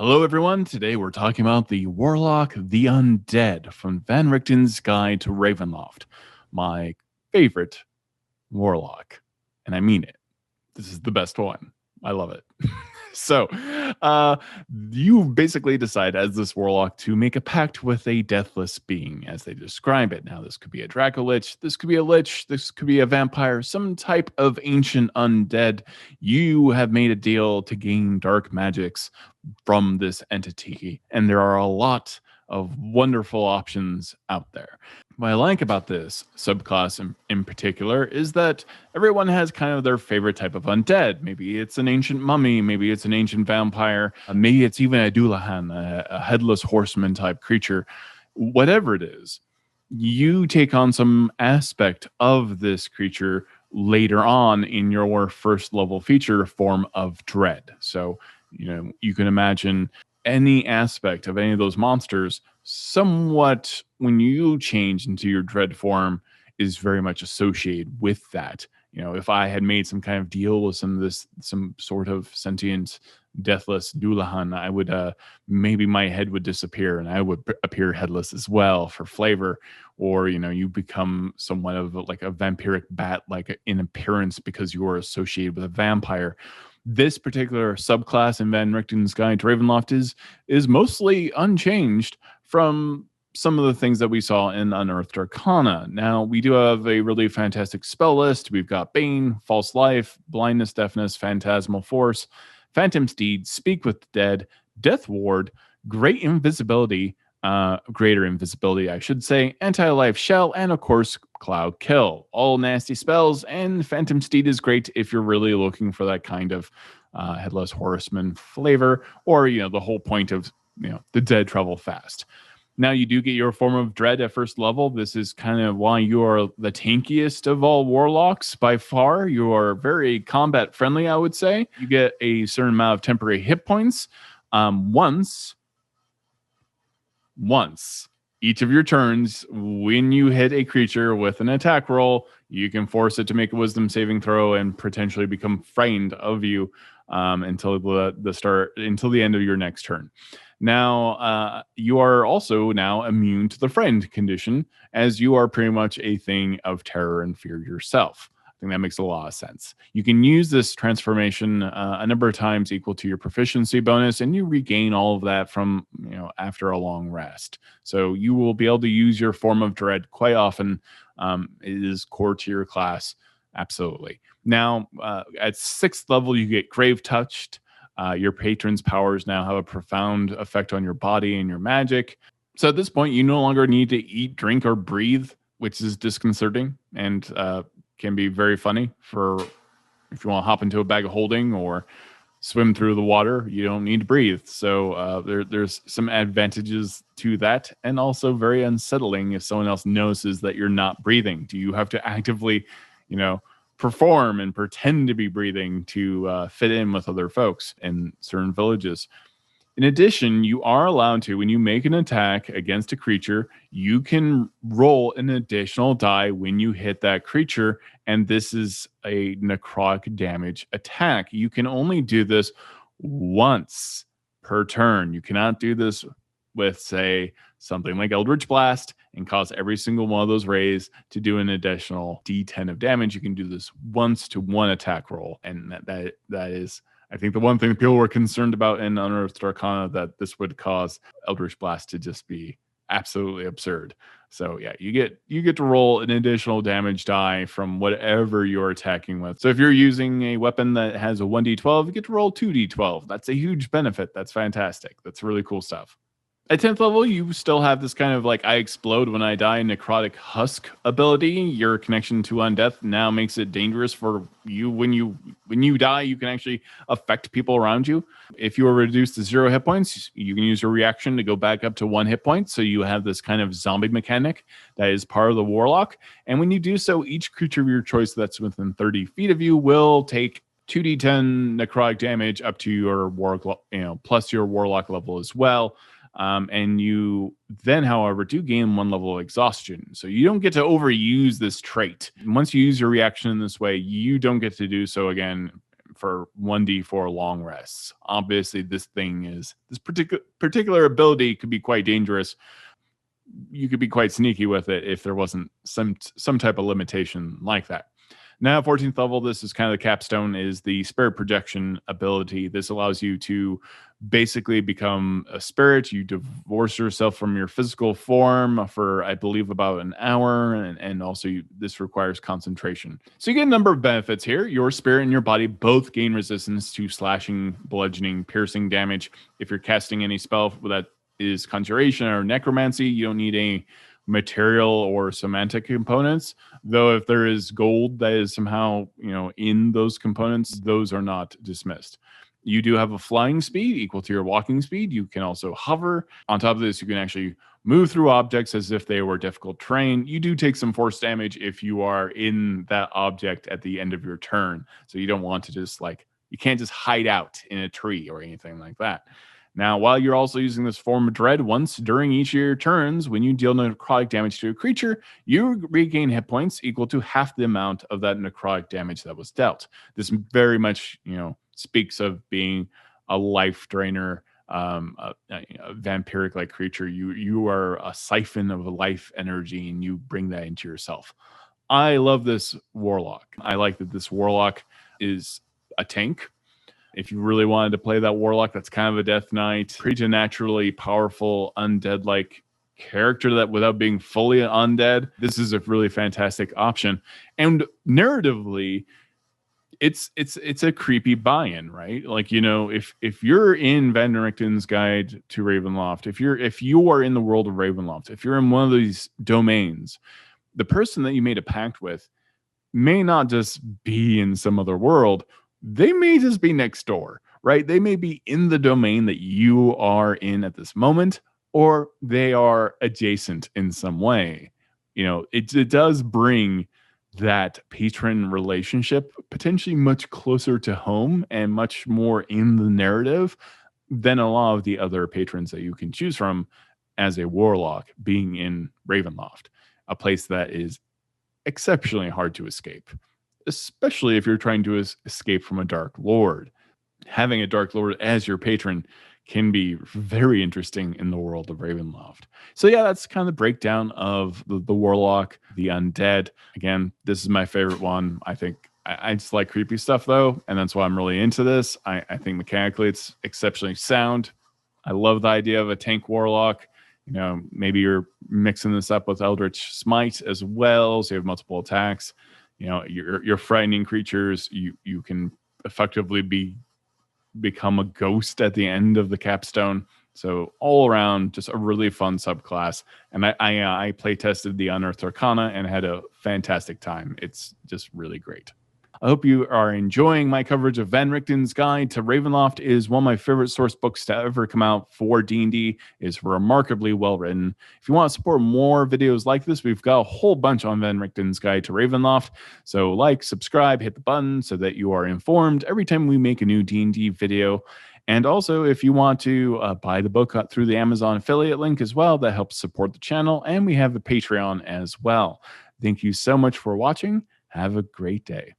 Hello, everyone. Today we're talking about the Warlock the Undead from Van Richten's Guide to Ravenloft, my favorite Warlock. And I mean it. This is the best one. I love it. So, you basically decide as this Warlock to make a pact with a deathless being, as they describe it. Now, this could be a Draco-Lich, this could be a Lich, this could be a vampire, some type of ancient undead. You have made a deal to gain dark magics from this entity, and there are a lot of wonderful options out there. What I like about this subclass in particular is that everyone has kind of their favorite type of undead. Maybe it's an ancient mummy, maybe it's an ancient vampire, maybe it's even a Dullahan, a headless horseman type creature. Whatever it is, you take on some aspect of this creature later on in your first level feature form of dread. So, you can imagine any aspect of any of those monsters somewhat, when you change into your dread form, is very much associated with that. If I had made some kind of deal with some sort of sentient deathless Dullahan, I would maybe my head would disappear and I would appear headless as well for flavor. Or you become somewhat of like a vampiric bat, like in appearance, because you are associated with a vampire. This particular subclass in Van Richten's Guide to Ravenloft is mostly unchanged from some of the things that we saw in Unearthed Arcana. Now, we do have a really fantastic spell list. We've got Bane, False Life, Blindness, Deafness, Phantasmal Force, Phantom Steed, Speak with the Dead, Death Ward, Greater Invisibility, I should say, Anti-Life Shell, and of course, Cloud Kill. All nasty spells, and Phantom Steed is great if you're really looking for that kind of Headless Horseman flavor, or, the whole point of, the dead travel fast. Now, you do get your form of dread at first level. This is kind of why you are the tankiest of all warlocks by far. You are very combat friendly, I would say. You get a certain amount of temporary hit points once each of your turns. When you hit a creature with an attack roll, you can force it to make a wisdom saving throw and potentially become frightened of you until the end of your next turn. Now, you are also now immune to the friend condition, as you are pretty much a thing of terror and fear yourself. I think that makes a lot of sense. You can use this transformation a number of times equal to your proficiency bonus, and you regain all of that from, after a long rest. So you will be able to use your form of dread quite often. It is core to your class. Absolutely. Now, at 6th level, you get Grave Touched. Your patron's powers now have a profound effect on your body and your magic. So at this point, you no longer need to eat, drink, or breathe, which is disconcerting and can be very funny for if you want to hop into a bag of holding or swim through the water. You don't need to breathe. So there's some advantages to that, and also very unsettling if someone else notices that you're not breathing. Do you have to actively, perform and pretend to be breathing to fit in with other folks in certain villages? In addition, you are allowed to, when you make an attack against a creature, you can roll an additional die when you hit that creature, and this is a necrotic damage attack. You can only do this once per turn. You cannot do this with, say, something like Eldritch Blast and cause every single one of those rays to do an additional D10 of damage. You can do this once to one attack roll, and that is, I think, the one thing people were concerned about in Unearthed Arcana, that this would cause Eldritch Blast to just be absolutely absurd. So yeah, you get to roll an additional damage die from whatever you're attacking with. So if you're using a weapon that has a 1d12, you get to roll 2d12. That's a huge benefit. That's fantastic. That's really cool stuff. At 10th level, you still have this kind of like I explode when I die necrotic husk ability. Your connection to undeath now makes it dangerous for you. When you die, you can actually affect people around you. If you are reduced to 0 hit points, you can use your reaction to go back up to 1 hit point. So you have this kind of zombie mechanic that is part of the Warlock. And when you do so, each creature of your choice that's within 30 feet of you will take 2d10 necrotic damage up to your Warlock, plus your Warlock level as well. And you then, however, do gain 1 level of exhaustion. So you don't get to overuse this trait. Once you use your reaction in this way, you don't get to do so again for 1d4 long rests. Obviously, this particular ability could be quite dangerous. You could be quite sneaky with it if there wasn't some type of limitation like that. Now, 14th level, this is kind of the capstone, is the spirit projection ability. This allows you to basically become a spirit. You divorce yourself from your physical form for, I believe, about an hour, and also this requires concentration. So you get a number of benefits here. Your spirit and your body both gain resistance to slashing, bludgeoning, piercing damage. If you're casting any spell that is conjuration or necromancy, you don't need any material or semantic components, though if there is gold that is somehow in those components, those are not dismissed. You do have a flying speed equal to your walking speed. You can also hover. On top of this, you can actually move through objects as if they were difficult terrain. You do take some force damage if you are in that object at the end of your turn, so you don't want to just you can't just hide out in a tree or anything like that. Now, while you're also using this form of dread, once during each of your turns, when you deal necrotic damage to a creature, you regain hit points equal to half the amount of that necrotic damage that was dealt. This very much, speaks of being a life drainer, a vampiric-like creature. You are a siphon of life energy, and you bring that into yourself. I love this warlock. I like that this warlock is a tank. If you really wanted to play that warlock, that's kind of a death knight, preternaturally powerful, undead-like character that without being fully undead, this is a really fantastic option. And narratively, it's a creepy buy-in, right? If you're in Van Richten's Guide to Ravenloft, if you are in the world of Ravenloft, if you're in one of these domains, the person that you made a pact with may not just be in some other world. They may just be next door, right? They may be in the domain that you are in at this moment, or they are adjacent in some way. It does bring that patron relationship potentially much closer to home and much more in the narrative than a lot of the other patrons that you can choose from as a warlock being in Ravenloft, a place that is exceptionally hard to escape, especially if you're trying to escape from a Darklord. Having a Darklord as your patron can be very interesting in the world of Ravenloft. So yeah, that's kind of the breakdown of the Warlock, the Undead. Again, this is my favorite one. I think I just like creepy stuff though, and that's why I'm really into this. I think mechanically it's exceptionally sound. I love the idea of a tank Warlock. Maybe you're mixing this up with Eldritch Smite as well, so you have multiple attacks. You're frightening creatures. You can effectively become a ghost at the end of the capstone. So all around, just a really fun subclass. And I play tested the Unearthed Arcana and had a fantastic time. It's just really great. I hope you are enjoying my coverage of Van Richten's Guide to Ravenloft. It is one of my favorite source books to ever come out for D&D. It's remarkably well written. If you want to support more videos like this, we've got a whole bunch on Van Richten's Guide to Ravenloft. So subscribe, hit the button so that you are informed every time we make a new D&D video. And also, if you want to buy the book through the Amazon affiliate link as well, that helps support the channel. And we have a Patreon as well. Thank you so much for watching. Have a great day.